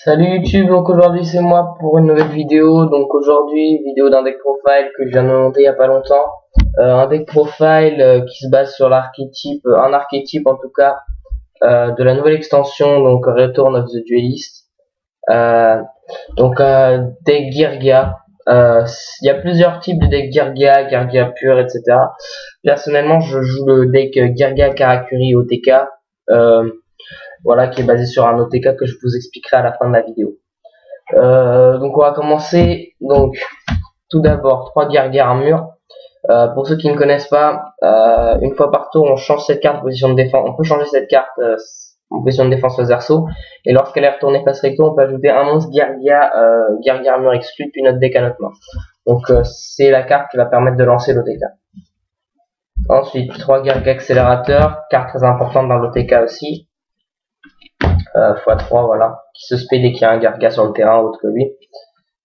Salut YouTube, donc aujourd'hui c'est moi pour une nouvelle vidéo. Donc aujourd'hui, vidéo d'un deck profile que je viens de monter il y a pas longtemps. Un deck profile qui se base sur l'archétype, un archétype en tout cas, de la nouvelle extension, donc Return of the Duelist. Deck Girgia. Il y a plusieurs types de deck Girgia, Girgia pur, etc. Personnellement, je joue le deck Girgia Karakuri OTK. Voilà, qui est basé sur un OTK que je vous expliquerai à la fin de la vidéo. Donc on va commencer. Donc tout d'abord 3 Girgia armure. Pour ceux qui ne connaissent pas, une fois par tour on change cette carte en position de défense. On peut changer cette carte en position de défense aux arceaux, et lorsqu'elle est retournée face recto, on peut ajouter un monstre Girgia armure exclu puis notre deck à notre main. Donc c'est la carte qui va permettre de lancer l'OTK. Ensuite 3 Girgia accélérateur, carte très importante dans l'OTK aussi. x3, voilà, qui se spé dès qu'il y a un Girgia sur le terrain autre que lui.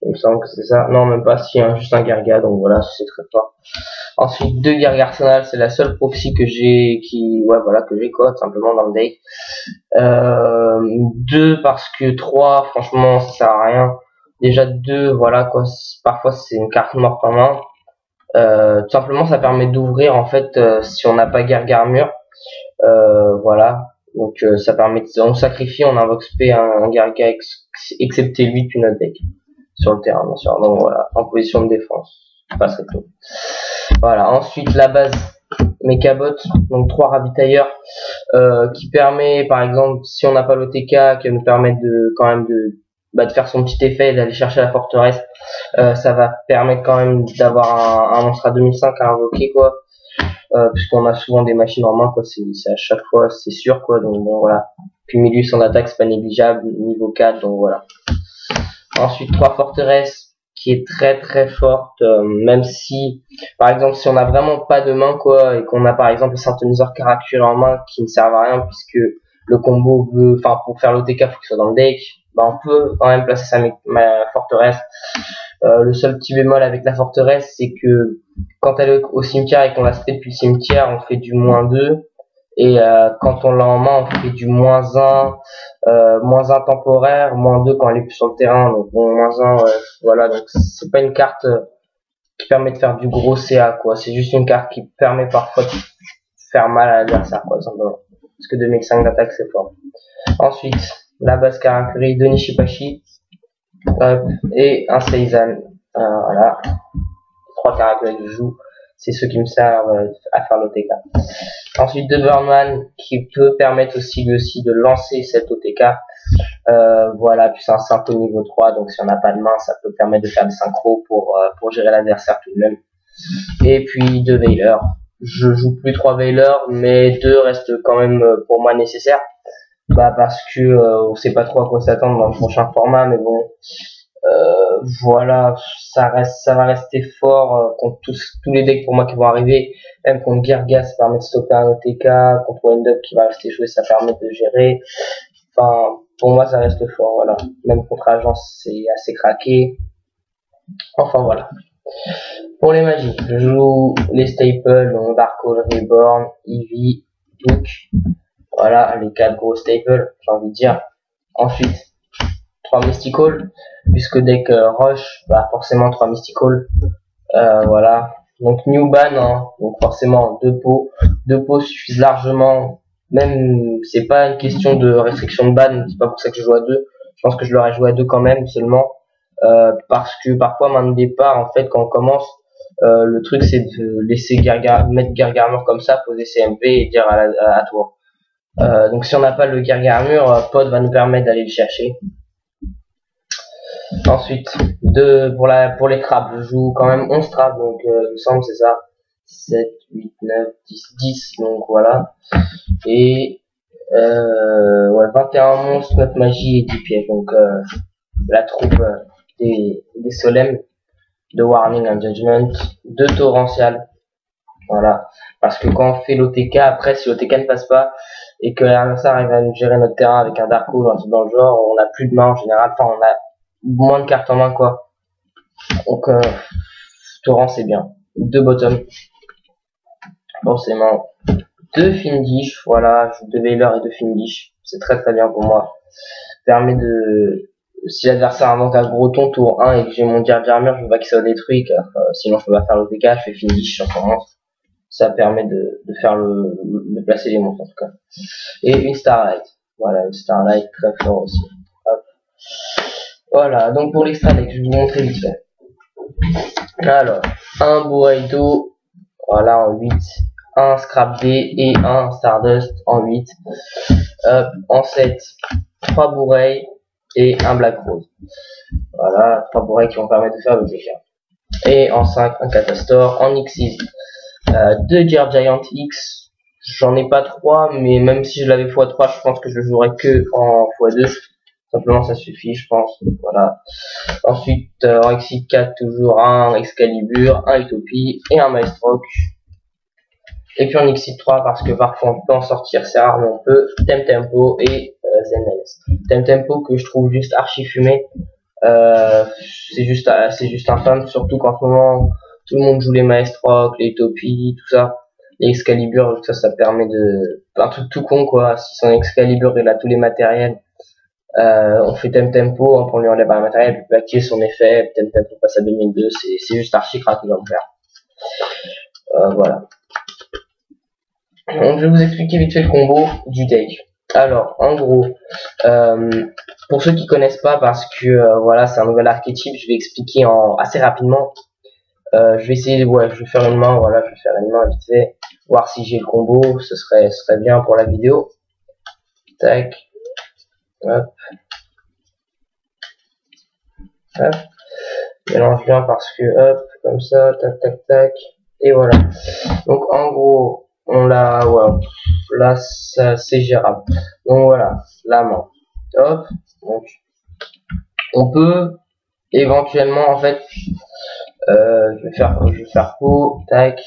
Il me semble que c'est ça. Non, même pas, si, juste un Girgia, donc voilà, c'est très fort. Ensuite, 2 Girgia Arsenal, c'est la seule proxy que j'ai, que j'ai quoi, simplement dans le deck. 2 parce que 3, franchement, ça sert à rien. Déjà 2, voilà quoi, parfois c'est une carte morte en main. Tout simplement, ça permet d'ouvrir, en fait, si on n'a pas Girgia armure. Voilà. Donc ça permet on sacrifie, on invoque spé un Girgia excepté lui puis notre deck sur le terrain, bien sûr. Donc voilà, en position de défense, pas très tôt. Voilà, ensuite la base Mechabot, donc 3 ravitailleurs qui permet, par exemple, si on n'a pas l'OTK, qui nous permet de quand même de faire son petit effet et d'aller chercher la forteresse. Ça va permettre quand même d'avoir un monstre à 2005 à invoquer quoi. Puisqu'on a souvent des machines en main quoi, c'est à chaque fois c'est sûr quoi, donc bon voilà. Puis milieu sans attaque c'est pas négligeable, niveau 4, donc voilà. Ensuite 3 forteresses qui est très très forte, même si par exemple si on a vraiment pas de main quoi, et qu'on a par exemple le synthoniseur Karakuri en main qui ne servent à rien puisque le combo veut, enfin pour faire l'OTK faut qu'il soit dans le deck, bah on peut quand même placer ma forteresse. Le seul petit bémol avec la forteresse, c'est que quand elle est au cimetière et qu'on la spé depuis le cimetière, on fait du -2. Et quand on l'a en main, on fait du -1, -1 temporaire, -2 quand elle est plus sur le terrain. Donc bon, -1, voilà. Donc c'est pas une carte qui permet de faire du gros CA, quoi. C'est juste une carte qui permet parfois de faire mal à l'adversaire, quoi, simplement. Parce que 2005 d'attaque, c'est fort. Ensuite, la base Karakuri de Nishipashi. Et un Seizan, voilà, 3 caractères que je joue, c'est ceux qui me servent à faire l'OTK. Ensuite 2 Burnman qui peut permettre aussi lui aussi de lancer cette OTK, voilà, puis c'est un synchro niveau 3, donc si on n'a pas de main ça peut permettre de faire des synchros pour gérer l'adversaire tout de même. Et puis 2 Veiler, je joue plus 3 Veiler, mais 2 restent quand même pour moi nécessaires, parce que on sait pas trop à quoi s'attendre dans le prochain format, mais bon. Voilà, ça va rester fort contre tous les decks pour moi qui vont arriver. Même contre Girgia, ça permet de stopper un OTK. Contre Wind-Up qui va rester joué, ça permet de gérer. Enfin, pour moi, ça reste fort. Voilà. Même contre Agence, c'est assez craqué. Enfin voilà. Pour les magies, je joue les staples, donc Darkhold, Reborn, Eevee, Duke. Voilà, les 4 gros staples, j'ai envie de dire. Ensuite, 3 Mystical, puisque deck Rush, forcément 3 Mystical, voilà. Donc New Ban, hein, donc forcément 2 pots. 2 pots suffisent largement, même c'est pas une question de restriction de ban, c'est pas pour ça que je joue à 2. Je pense que je l'aurais joué à 2 quand même seulement, parce que parfois main de départ, en fait, quand on commence, le truc c'est de laisser mettre Girgia armure comme ça, poser CMP et dire à tour. Donc si on n'a pas le Girgia armure, Pod va nous permettre d'aller le chercher. Ensuite, pour les trappes, je joue quand même 11 trappes, donc il me semble c'est ça. 7, 8, 9, 10, donc voilà. Et 21 monstres, 9 magies et 10 pièges. Donc la troupe des solemnes, de Warning and Judgment, de Torrential. Voilà. Parce que quand on fait l'OTK, après si l'OTK ne passe pas, et que l'adversaire arrive à nous gérer notre terrain avec un Darkhold ou un truc dans le genre, on n'a plus de main en général, enfin on a moins de cartes en main quoi. Donc Torrent c'est bien. 2 bottom. Forcément. 2 Findish, voilà, 2 Veiler et 2 Findish. C'est très très bien pour moi. Permet si l'adversaire invoque un gros ton tour 1 et que j'ai mon Jar Jar Mur, je veux pas qu'il soit détruit, car sinon je peux pas faire le PK, je fais finish sur son monstre. Ça permet de faire de placer les monstres en tout cas. Et une Starlight. Voilà, une Starlight très fort aussi. Hop. Voilà, donc pour l'extra deck, je vais vous montrer vite fait. Alors, un Bourraido, voilà en 8, un Scrap D et un Stardust en 8. En 7, 3 Bourreilles et un Black Rose. Voilà, 3 Bourreilles qui vont permettre de faire le dégât. Et en 5, un Catastor. En X6, 2 Giant X. J'en ai pas 3, mais même si je l'avais x3, je pense que je le jouerais que en x2. Simplement, ça suffit, je pense. Voilà. Ensuite, en X6 4, toujours un Excalibur, un Utopie et un Maestroc. Et puis en X6 3, parce que parfois on peut en sortir, c'est rare, mais on peut. Tempo et Zen Tempo que je trouve juste archi fumé. C'est juste infâme, surtout qu'en ce moment tout le monde joue les Maestroc, les Utopies, tout ça, les Excalibur, ça permet de un truc tout con quoi. Si son Excalibur il a tous les matériels, on fait Tempo, on lui enlève un matériel, puis peut activer son effet, Tempo passe à 2002, c'est juste archi craqué dans le faire. Voilà. Donc je vais vous expliquer vite fait le combo du deck. Alors en gros, pour ceux qui connaissent pas, parce que voilà c'est un nouvel archétype, je vais expliquer assez rapidement. Je vais essayer, je vais faire une main, voilà, je vais faire une main vite fait, voir si j'ai le combo, ce serait bien pour la vidéo. Tac, hop, hop, mélange bien parce que hop, comme ça, tac, tac, tac, et voilà. Donc en gros, on l'a, là c'est gérable. Donc voilà, la main, hop, donc on peut éventuellement en fait, je vais faire peau, tac.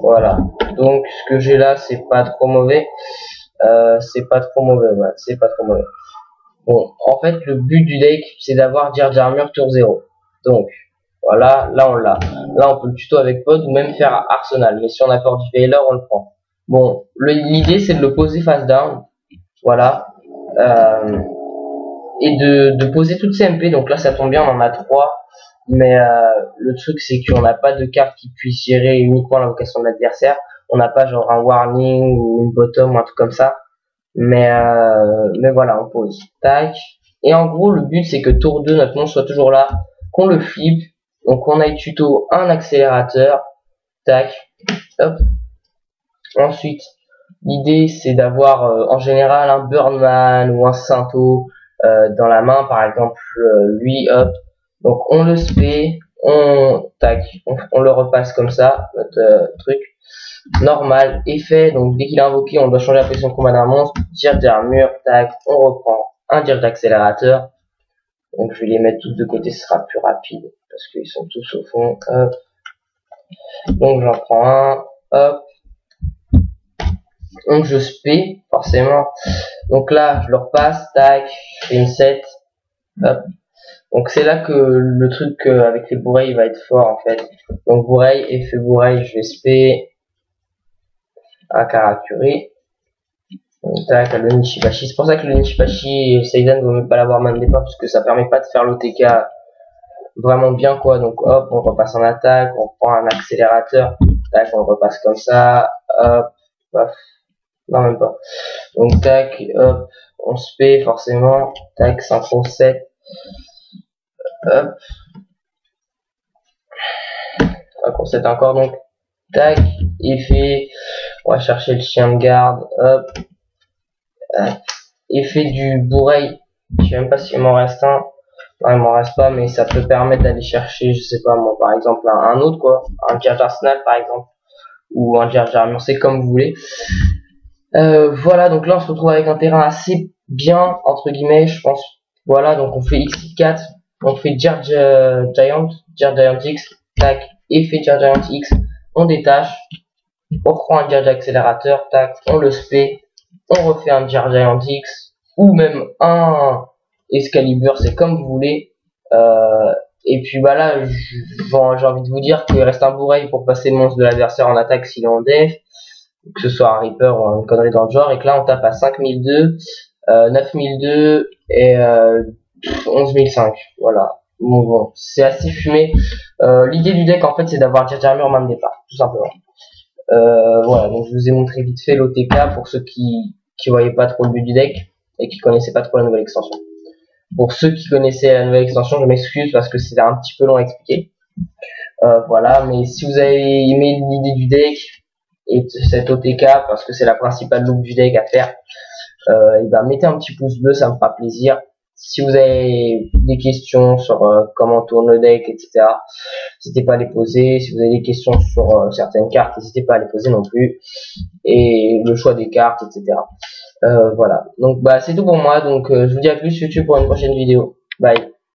Voilà. Donc ce que j'ai là, c'est pas trop mauvais. C'est pas trop mauvais. Bon, en fait, le but du deck, c'est d'avoir Jar Jar Mur tour 0. Donc, voilà, là on l'a. Là, on peut le tuto avec Pod ou même faire Arsenal. Mais si on a peur du Veiler, on le prend. Bon, l'idée, c'est de le poser face down. Voilà. Et de poser toutes ces MP. Donc là, ça tombe bien, on en a 3. Mais le truc c'est qu'on n'a pas de carte qui puisse gérer uniquement l'invocation de l'adversaire. On n'a pas genre un warning ou une bottom ou un truc comme ça. Mais voilà, on pose. Tac. Et en gros le but c'est que tour 2 notre monstre soit toujours là, qu'on le flip. Donc on aille tuto un accélérateur. Tac. Hop. Ensuite, l'idée c'est d'avoir en général un Burnman ou un Sainto dans la main, par exemple lui, hop. Donc on le spé, on le repasse comme ça, notre truc normal, effet. Donc dès qu'il est invoqué, on doit changer la position de combat d'un monstre, Jar Jar Mur, tac, on reprend un tir d'accélérateur. Donc je vais les mettre tous de côté, ce sera plus rapide parce qu'ils sont tous au fond. Hop. Donc j'en prends un, hop. Donc je spé forcément. Donc là je le repasse, tac, je fais une 7, hop. Donc c'est là que le truc avec les bourreilles va être fort en fait. Donc bourreille, effet bourreille, je vais spé à Karakuri. Tac, le Nishibashi. C'est pour ça que le Nishibashi, Seidan ne vaut même pas l'avoir même départ parce que ça permet pas de faire l'OTK vraiment bien quoi. Donc hop, on repasse en attaque, on prend un accélérateur, tac, on le repasse comme ça, hop, paf. Non même pas. Donc tac, hop, on spé forcément, tac, synchro 7. Hop. On 7 encore donc. Tac. Effet. On va chercher le chien de garde. Hop. Effet du bourreil. Je sais même pas s'il m'en reste un. Non, il m'en reste pas, mais ça peut permettre d'aller chercher, je sais pas moi, par exemple, un autre quoi. Un Jar Jar Snap par exemple. Ou un Jar Jar, c'est comme vous voulez. Voilà, donc là on se retrouve avec un terrain assez bien, entre guillemets, je pense. Voilà, donc on fait X4. On fait Jar Giant X, tac, effet Jar Giant X, on détache, on prend un Jar Jar accélérateur, tac, on le spé, on refait un Jar Giant X, ou même un Excalibur, c'est comme vous voulez. Et puis bah là, j'ai envie de vous dire qu'il reste un bourreil pour passer le monstre de l'adversaire en attaque s'il est en def, que ce soit un Reaper ou une connerie dans le genre, et que là on tape à 5002. 9002 et 11005. Voilà. Bon, c'est assez fumé. L'idée du deck en fait c'est d'avoir Jar Jar Mur main de départ, tout simplement. Voilà, donc je vous ai montré vite fait l'OTK pour ceux qui voyaient pas trop le but du deck et qui connaissaient pas trop la nouvelle extension. Pour ceux qui connaissaient la nouvelle extension, je m'excuse parce que c'est un petit peu long à expliquer. Voilà, mais si vous avez aimé l'idée du deck et cette OTK, parce que c'est la principale look du deck à faire, et ben mettez un petit pouce bleu, ça me fera plaisir. Si vous avez des questions sur comment tourne le deck, etc., n'hésitez pas à les poser. Si vous avez des questions sur certaines cartes, n'hésitez pas à les poser non plus. Et le choix des cartes, etc. Voilà. Donc bah c'est tout pour moi. Donc je vous dis à plus YouTube pour une prochaine vidéo. Bye.